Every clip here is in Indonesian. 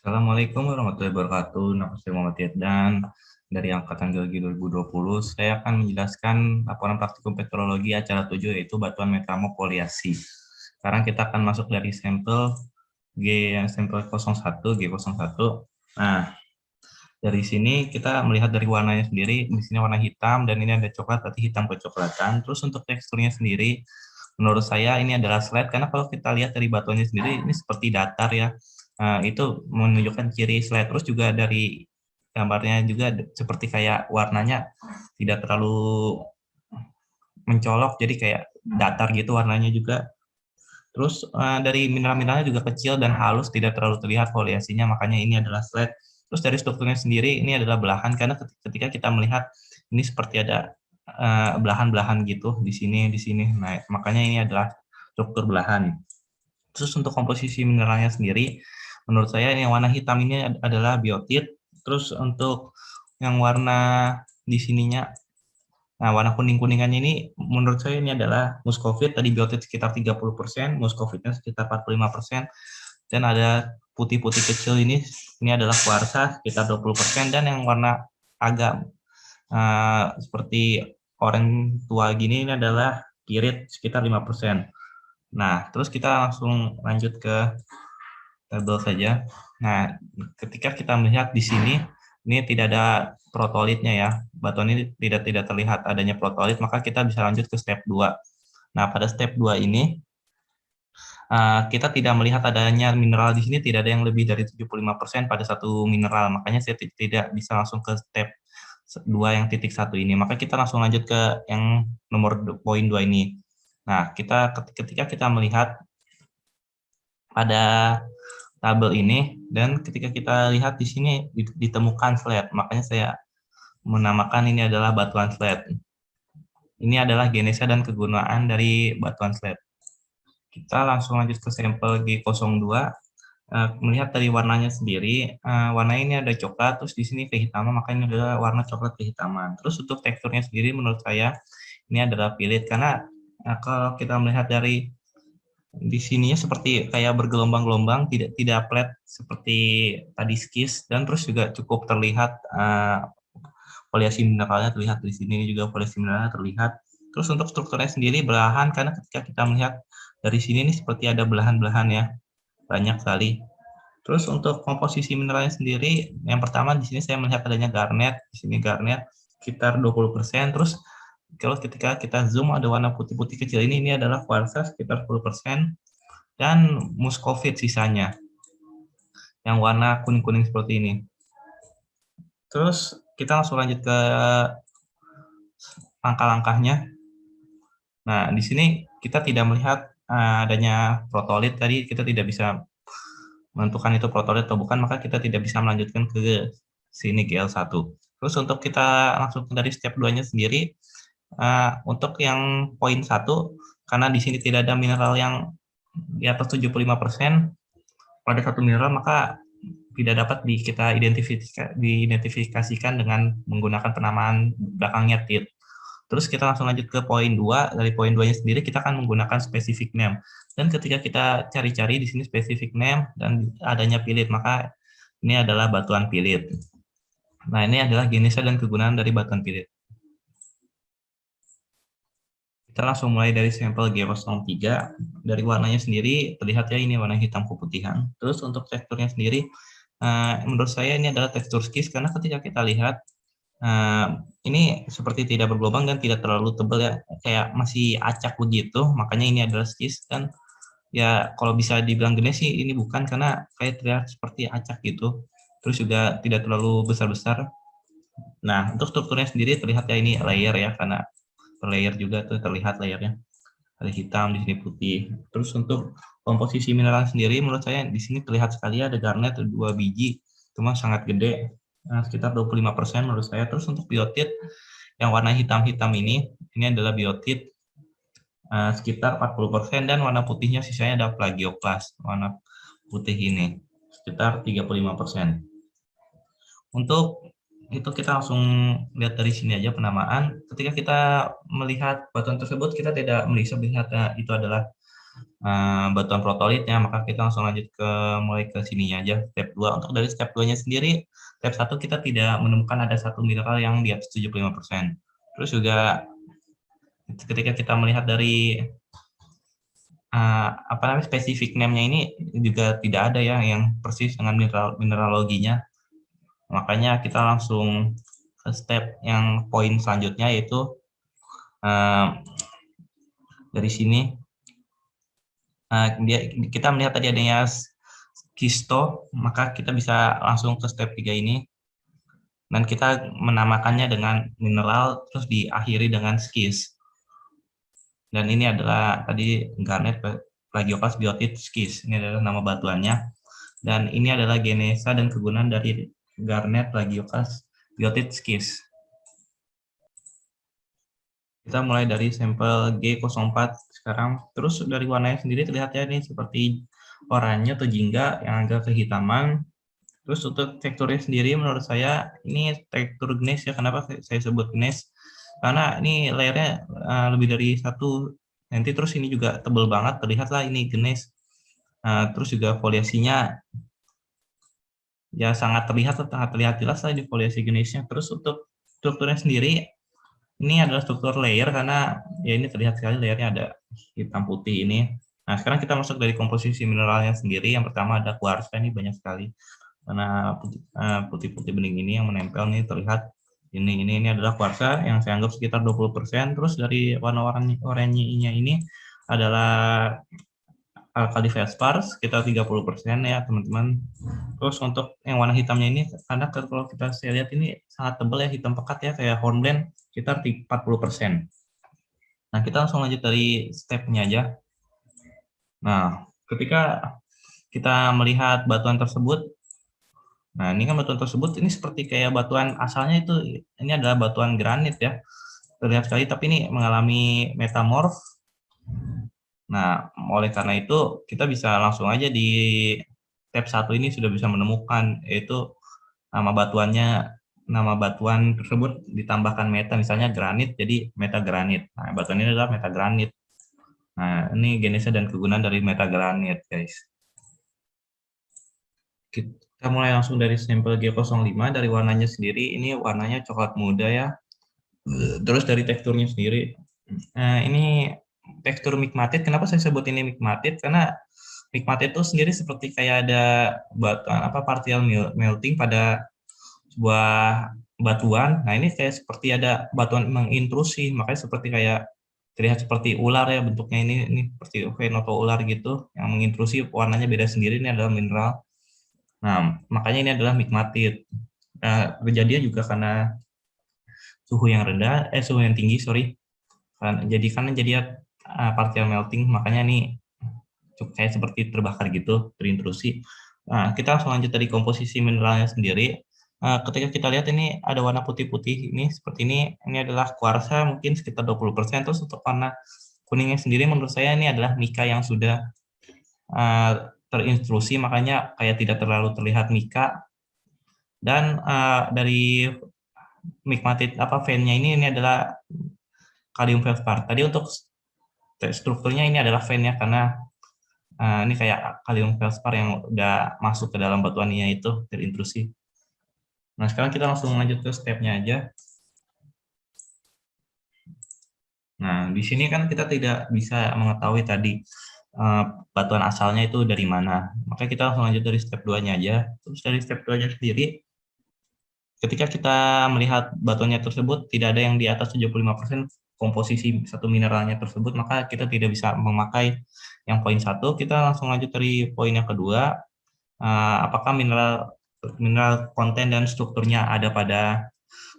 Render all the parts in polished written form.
Assalamualaikum warahmatullahi wabarakatuh. Nama saya Muhammad Yaddan dari Angkatan Geologi 2020. Saya akan menjelaskan laporan praktikum petrologi acara 7 yaitu batuan metamopoliasi. Sekarang kita akan masuk dari sampel 01 G01. Nah, dari sini kita melihat dari warnanya sendiri, di sini warna hitam dan ini ada coklat, berarti hitam kecoklatan. Terus untuk teksturnya sendiri, menurut saya ini adalah slide karena kalau kita lihat dari batuannya sendiri ini seperti datar ya. Itu menunjukkan ciri slide. Terus juga dari gambarnya juga seperti kayak warnanya tidak terlalu mencolok, jadi kayak datar gitu warnanya juga. Terus dari mineral-mineralnya juga kecil dan halus, tidak terlalu terlihat foliasinya, makanya ini adalah slide. Terus dari strukturnya sendiri ini adalah belahan karena ketika kita melihat ini seperti ada belahan-belahan gitu di sini di sini. Nah, makanya ini adalah struktur belahan. Terus untuk komposisi mineralnya sendiri, menurut saya yang warna hitam ini adalah biotit. Terus untuk yang warna di sininya, nah warna kuning-kuningannya ini menurut saya ini adalah muskovit, tadi biotit sekitar 30%, muskovitnya sekitar 45%, dan ada putih-putih kecil ini adalah kuarsa sekitar 20%, dan yang warna agak seperti oranye tua gini ini adalah pirit sekitar 5%. Nah, terus kita langsung lanjut ke tabel saja. Nah, ketika kita melihat di sini, ini tidak ada protolitnya ya. Batuan ini tidak terlihat adanya protolit, maka kita bisa lanjut ke step 2. Nah, pada step 2 ini, kita tidak melihat adanya mineral di sini, tidak ada yang lebih dari 75% pada satu mineral. Makanya saya tidak bisa langsung ke step 2 yang titik 1 ini. Maka kita langsung lanjut ke yang nomor poin 2 ini. Nah, ketika kita melihat pada tabel ini, dan ketika kita lihat di sini ditemukan flat, makanya saya menamakan ini adalah batuan flat. Ini adalah genesa dan kegunaan dari batuan flat. Kita langsung lanjut ke sampel G02. Melihat dari warnanya sendiri, warna ini ada coklat, terus di sini kehitaman, makanya ini adalah warna coklat kehitaman. Terus untuk teksturnya sendiri menurut saya ini adalah pilit, karena kalau kita melihat dari di sininya seperti kayak bergelombang-gelombang, tidak flat seperti tadi skis, dan terus juga cukup terlihat foliasi mineralnya terlihat di sini juga foliasi mineralnya terlihat. Terus untuk strukturnya sendiri belahan, karena ketika kita melihat dari sini ini seperti ada belahan-belahan ya, banyak sekali. Terus untuk komposisi mineralnya sendiri, yang pertama di sini saya melihat adanya garnet, di sini garnet sekitar 20%. Terus kalau ketika kita zoom ada warna putih-putih kecil ini adalah kuarsa sekitar 10%, dan muskovit sisanya yang warna kuning-kuning seperti ini. Terus kita langsung lanjut ke langkah-langkahnya. Nah, di sini kita tidak melihat adanya protolit, tadi kita tidak bisa menentukan itu protolit atau bukan, maka kita tidak bisa melanjutkan ke sini GL1. Terus untuk kita langsung dari step 2-nya sendiri, untuk yang poin 1, karena di sini tidak ada mineral yang di atas 75% pada satu mineral, maka tidak dapat kita diidentifikasikan dengan menggunakan penamaan belakangnya tit. Terus kita langsung lanjut ke poin 2. Dari poin 2-nya sendiri kita akan menggunakan specific name. Dan ketika kita cari-cari di sini specific name dan adanya pilit, maka ini adalah batuan pilit. Nah, ini adalah genesa dan kegunaan dari batuan pilit. Kita langsung mulai dari sampel G03. Dari warnanya sendiri terlihat ya ini warna hitam keputihan. Terus untuk teksturnya sendiri, menurut saya ini adalah tekstur skis, karena ketika kita lihat ini seperti tidak bergelombang dan tidak terlalu tebal ya, kayak masih acak begitu, makanya ini adalah skis. Dan ya kalau bisa dibilang gede sih ini bukan, karena kayak terlihat seperti acak gitu, terus juga tidak terlalu besar-besar. Nah, untuk strukturnya sendiri terlihat ya ini layer ya, karena per layer juga tuh terlihat layernya, ada hitam di sini putih. Terus untuk komposisi mineral sendiri menurut saya di sini terlihat sekali ada garnet 2 biji, cuma sangat gede, sekitar 25% menurut saya. Terus untuk biotit yang warna hitam-hitam ini adalah biotit sekitar 40%, dan warna putihnya sisanya ada plagioklas, warna putih ini sekitar 35%. Untuk itu kita langsung lihat dari sini aja penamaan. Ketika kita melihat batuan tersebut, kita tidak bisa melihat itu adalah batuan protolitnya, maka kita langsung lanjut ke mulai ke sininya aja, step 2. Untuk dari step 2-nya sendiri, step 1 kita tidak menemukan ada satu mineral yang di atas 75%. Terus juga ketika kita melihat dari apa namanya spesifik name-nya ini juga tidak ada ya yang persis dengan mineraloginya. Makanya kita langsung ke step yang poin selanjutnya, yaitu dari sini kita melihat tadi adanya skisto, maka kita bisa langsung ke step 3 ini dan kita menamakannya dengan mineral terus diakhiri dengan skis. Dan ini adalah tadi garnet plagioclase biotite skis. Ini adalah nama batuannya. Dan ini adalah genesa dan kegunaan dari garnet plagioclase biotite skis. Kita mulai dari sampel G04 sekarang. Terus dari warnanya sendiri terlihat ya ini seperti oranye atau jingga yang agak kehitaman. Terus untuk teksturnya sendiri menurut saya ini tekstur gneiss ya. Kenapa saya sebut gneiss? Karena ini layernya lebih dari 1 cm, terus ini juga tebal banget, terlihatlah ini gneiss. Terus juga foliasinya ya sangat terlihat jelas lah di foliasi gneiss-nya. Terus untuk strukturnya sendiri ini adalah struktur layer karena ya ini terlihat sekali layernya ada hitam putih ini. Nah, sekarang kita masuk dari komposisi mineralnya sendiri. Yang pertama ada kuarsa, ini banyak sekali karena putih-putih bening ini yang menempel nih terlihat. Ini adalah kuarsa yang saya anggap sekitar 20%. Terus dari warna-warna oranye-nya ini adalah alkali feldspar sekitar 30% ya teman-teman. Terus untuk yang warna hitamnya ini, karena kalau kita lihat ini sangat tebal ya, hitam pekat ya, kayak hornblende sekitar 40%. Nah, kita langsung lanjut dari step-nya aja. Nah, ketika kita melihat batuan tersebut, nah ini kan batuan tersebut ini seperti kayak batuan asalnya itu, ini adalah batuan granit ya, terlihat sekali, tapi ini mengalami metamorf. Nah, oleh karena itu kita bisa langsung aja di step 1 ini sudah bisa menemukan, yaitu nama batuan tersebut ditambahkan meta, misalnya granit jadi metagranit. Nah, batuan ini adalah metagranit. Nah, ini genesa dan kegunaan dari metagranit, guys. Kita mulai langsung dari sampel G05. Dari warnanya sendiri, ini warnanya coklat muda ya. Terus dari teksturnya sendiri, ini tekstur migmatit. Kenapa saya sebut ini migmatit? Karena migmatit itu sendiri seperti kayak ada batuan partial melting pada sebuah batuan. Nah, ini kayak seperti ada batuan mengintrusi, makanya seperti kayak terlihat seperti ular ya bentuknya, ini seperti vein atau ular gitu yang mengintrusi, warnanya beda sendiri. Ini adalah mineral. Nah, makanya ini adalah migmatit. Nah, kejadian juga karena suhu yang suhu yang tinggi, sorry. Karena jadi partial melting, makanya ini kayak seperti terbakar gitu, terintrusi. Nah, kita langsung lanjut dari komposisi mineralnya sendiri. Ketika kita lihat ini ada warna putih-putih ini seperti ini adalah kuarsa mungkin sekitar 20%. Terus untuk warna kuningnya sendiri menurut saya ini adalah mika yang sudah terintrusi, makanya kayak tidak terlalu terlihat mika. Dan dari migmatit veinnya ini adalah kalium feldspar. Tadi untuk strukturnya ini adalah veinnya karena ini kayak kalium feldspar yang udah masuk ke dalam batuannya itu terintrusi. Nah, sekarang kita langsung lanjut ke stepnya aja. Nah, di sini kan kita tidak bisa mengetahui tadi batuan asalnya itu dari mana. Maka kita langsung lanjut dari step 2-nya aja. Terus dari step 2-nya sendiri, ketika kita melihat batuannya tersebut tidak ada yang di atas 75% komposisi satu mineralnya tersebut, maka kita tidak bisa memakai yang poin 1. Kita langsung lanjut dari poin yang kedua, apakah mineral konten dan strukturnya ada pada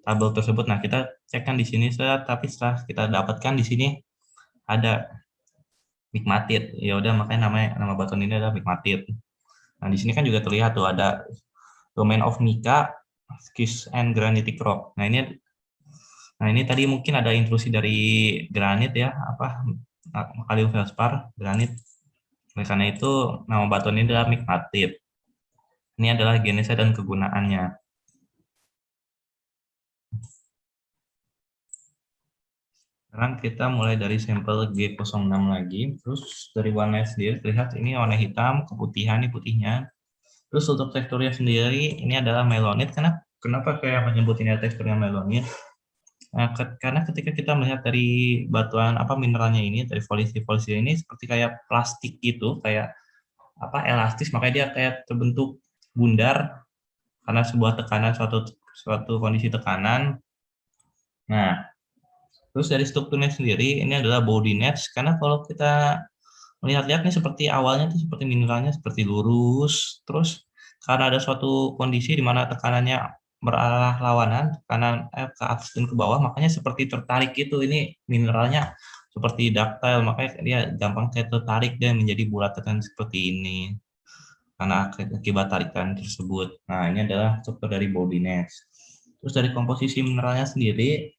tabel tersebut. Nah, kita cekkan di sini, tapi setelah kita dapatkan di sini ada migmatit. Ya udah, makanya nama batuan ini adalah migmatit. Nah, di sini kan juga terlihat tuh ada domain of mica, schist and granitic rock. Nah, ini tadi mungkin ada intrusi dari granit ya, kalium feldspar, granit. Oleh karena itu nama batuan ini adalah migmatit. Ini adalah genesa dan kegunaannya. Sekarang kita mulai dari sampel G06 lagi, terus dari warnanya sendiri terlihat ini warna hitam, keputihan nih putihnya. Terus untuk teksturnya sendiri ini adalah melonit. Kenapa saya menyebut ini teksturnya melonit? Nah, karena ketika kita melihat dari batuan mineralnya ini, dari folisi-folisi ini seperti kayak plastik gitu, kayak elastis, makanya dia kayak terbentuk bundar karena sebuah tekanan, suatu kondisi tekanan. Nah, terus dari strukturnya sendiri ini adalah body nets, karena kalau kita melihat-lihat nih seperti awalnya tuh seperti mineralnya seperti lurus, terus karena ada suatu kondisi di mana tekanannya berarah lawanan, tekanan ke atas dan ke bawah, makanya seperti tertarik gitu. Ini mineralnya seperti ductile, makanya dia gampang kayak tertarik dan menjadi bulatan seperti ini karena akibat tarikan tersebut. Nah, ini adalah struktur dari body nets. Terus dari komposisi mineralnya sendiri,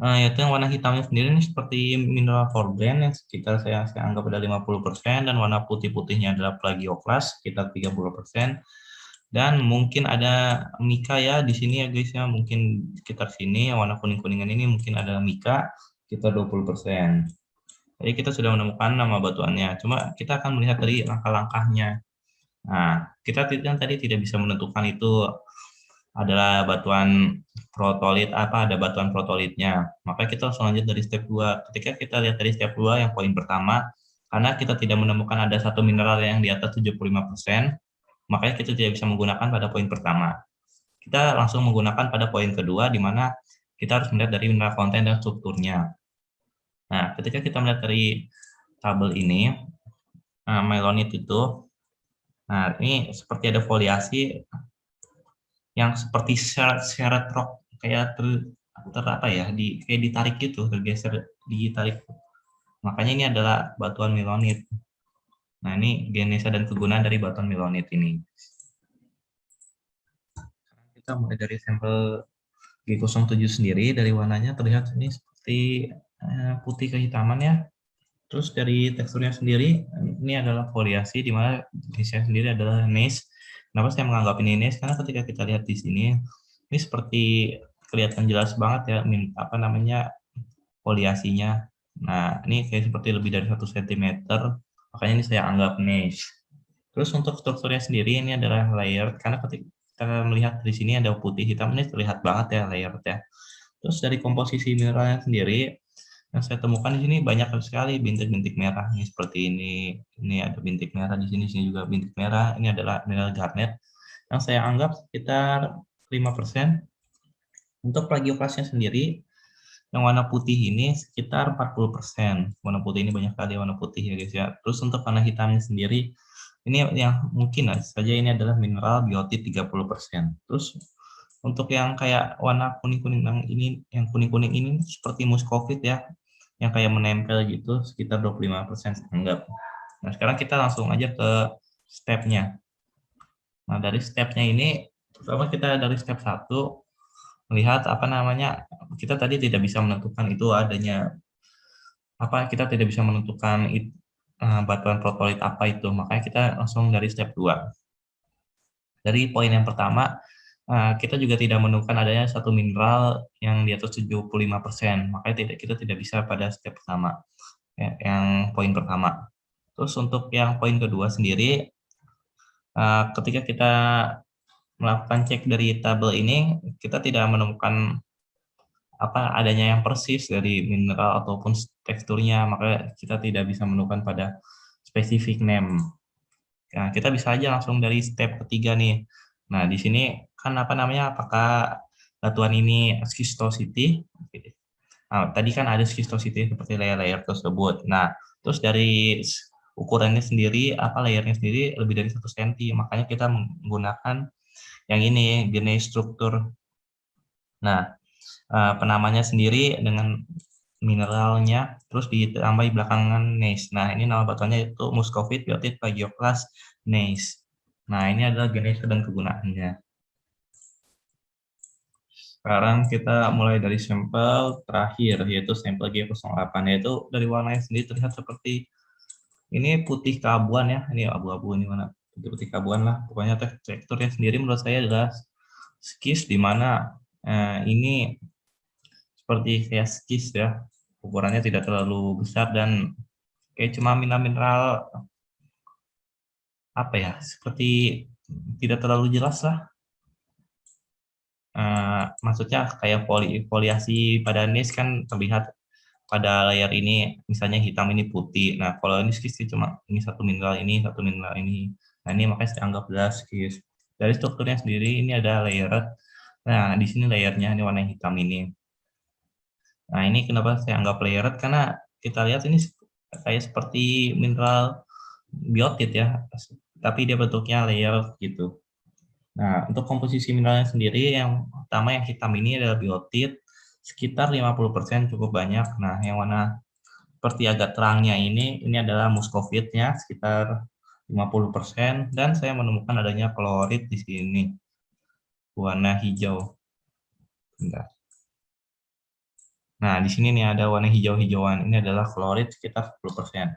yaitu yang warna hitamnya sendiri ini seperti mineral foreground yang sekitar saya anggap ada 50%, dan warna putih-putihnya adalah plagioklas sekitar 30%, dan mungkin ada mika ya di sini ya guys ya, mungkin sekitar sini yang warna kuning-kuningan ini mungkin ada mika sekitar 20%. Jadi kita sudah menemukan nama batuannya, cuma kita akan melihat dari langkah-langkahnya. Nah, kita kan tadi tidak bisa menentukan itu adalah batuan protolit ada batuan protolitnya. Maka kita langsung lanjut dari step 2. Ketika kita lihat dari step 2 yang poin pertama, karena kita tidak menemukan ada satu mineral yang di atas 75%, makanya kita tidak bisa menggunakan pada poin pertama. Kita langsung menggunakan pada poin kedua, di mana kita harus melihat dari mineral konten dan strukturnya. Nah, ketika kita melihat dari tabel ini, melonit itu, nah ini seperti ada foliasi yang seperti seret rock, kayak kayak ditarik gitu, tergeser, ditarik. Makanya ini adalah batuan melonit. Nah, ini genesa dan kegunaan dari batuan melonit ini. Kita mulai dari sampel G07 sendiri, dari warnanya terlihat ini seperti putih kehitaman ya. Terus dari teksturnya sendiri, ini adalah foliasi, di mana jenisnya sendiri adalah gneiss. Kenapa saya menganggap ini gneiss? Karena ketika kita lihat di sini, ini seperti kelihatan jelas banget ya, foliasinya. Nah, ini kayak seperti lebih dari 1 cm, makanya ini saya anggap gneiss. Terus untuk strukturnya sendiri ini adalah layer, karena ketika kita melihat di sini ada putih hitam, ini terlihat banget ya layer ya. Terus dari komposisi mineralnya sendiri, yang saya temukan di sini banyak sekali bintik-bintik merah nih, seperti ini. Ini ada bintik merah di sini juga bintik merah. Ini adalah mineral garnet yang saya anggap sekitar 5%. Untuk plagioklasnya sendiri, yang warna putih ini sekitar 40%. Warna putih ini banyak sekali warna putih ya guys ya. Terus untuk warna hitamnya sendiri, ini yang mungkin saja ini adalah mineral biotit 30%. Terus untuk yang kayak warna kuning-kuning yang kuning-kuning ini seperti muskovit ya, yang kayak menempel gitu, sekitar 25% anggap. Nah, sekarang kita langsung aja ke stepnya. Nah, dari stepnya ini, pertama kita dari step 1, melihat kita tadi tidak bisa menentukan itu adanya, kita tidak bisa menentukan batuan protolit apa itu, makanya kita langsung dari step 2. Dari poin yang pertama, kita juga tidak menemukan adanya satu mineral yang di atas 75%, makanya kita tidak bisa pada step pertama, yang poin pertama. Terus untuk yang poin kedua sendiri, ketika kita melakukan cek dari tabel ini, kita tidak menemukan adanya yang persis dari mineral ataupun teksturnya, maka kita tidak bisa menemukan pada specific name. Nah, kita bisa aja langsung dari step ketiga nih. Nah, di sini kan apakah batuan ini schistosity? Nah, tadi kan ada schistosity seperti layer-layer tersebut. Nah, terus dari ukurannya sendiri, layernya sendiri lebih dari 1 cm, makanya kita menggunakan yang ini, jenis struktur. Nah, penamanya sendiri dengan mineralnya, terus ditambah belakangan gneiss. Nah, ini nama batuannya itu muskovit biotit plagioklas gneiss. Nah, ini adalah genesa dan kegunaannya. Sekarang kita mulai dari sampel terakhir, yaitu sampel G08, yaitu dari warnanya sendiri terlihat seperti ini putih keabuan ya, ini abu-abu, ini mana putih keabuan lah. Pokoknya teksturnya sendiri menurut saya adalah skis, di mana ini seperti kayak skis ya, ukurannya tidak terlalu besar dan kayak cuma mineral apa ya, seperti tidak terlalu jelas lah. Maksudnya kayak foliasi pada niche kan terlihat pada layar ini, misalnya hitam ini putih. Nah, kalau ini skis cuma ini satu mineral ini, satu mineral ini. Nah, ini makanya saya anggap adalah skis. Dari strukturnya sendiri ini ada layered. Nah, di sini layernya ini warna hitam ini. Nah, ini kenapa saya anggap layered, karena kita lihat ini kayak seperti mineral biotit ya, tapi dia bentuknya layer gitu. Nah, untuk komposisi mineralnya sendiri, yang pertama yang hitam ini adalah biotit, sekitar 50% cukup banyak. Nah, yang warna seperti agak terangnya ini adalah muskovitnya sekitar 50%, dan saya menemukan adanya klorit di sini, warna hijau. Bentar. Nah, di sini nih ada warna hijau-hijauan, ini adalah klorit sekitar 10%.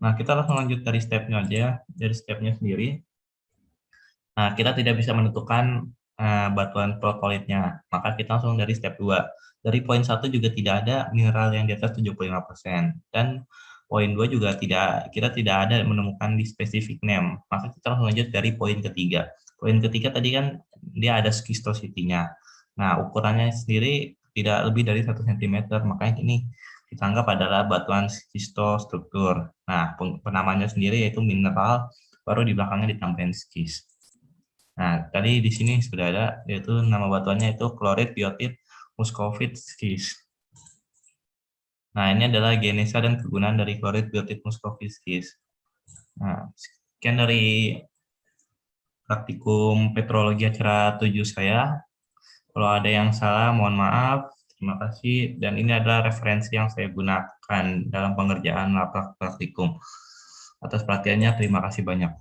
Nah, kita langsung lanjut dari stepnya aja, dari stepnya sendiri. Nah, kita tidak bisa menentukan batuan protolitnya, maka kita langsung dari step 2. Dari poin 1 juga tidak ada mineral yang di atas 75%, dan poin 2 juga kita tidak ada menemukan di specific name, maka kita langsung lanjut dari poin ketiga. Poin ketiga tadi kan dia ada schistosity-nya. Nah, ukurannya sendiri tidak lebih dari 1 cm, makanya ini kita anggap adalah batuan schistostruktur. Nah, penamanya sendiri yaitu mineral, baru di belakangnya ditambahin skis. Nah, tadi di sini sudah ada, yaitu nama batuannya itu klorit biotit muskovit skis. Nah, ini adalah genesa dan kegunaan dari klorit biotit muskovit skis. Nah, sekian dari praktikum petrologi acara 7 saya. Kalau ada yang salah, mohon maaf. Terima kasih. Dan ini adalah referensi yang saya gunakan dalam pengerjaan praktikum. Atas perhatiannya, terima kasih banyak.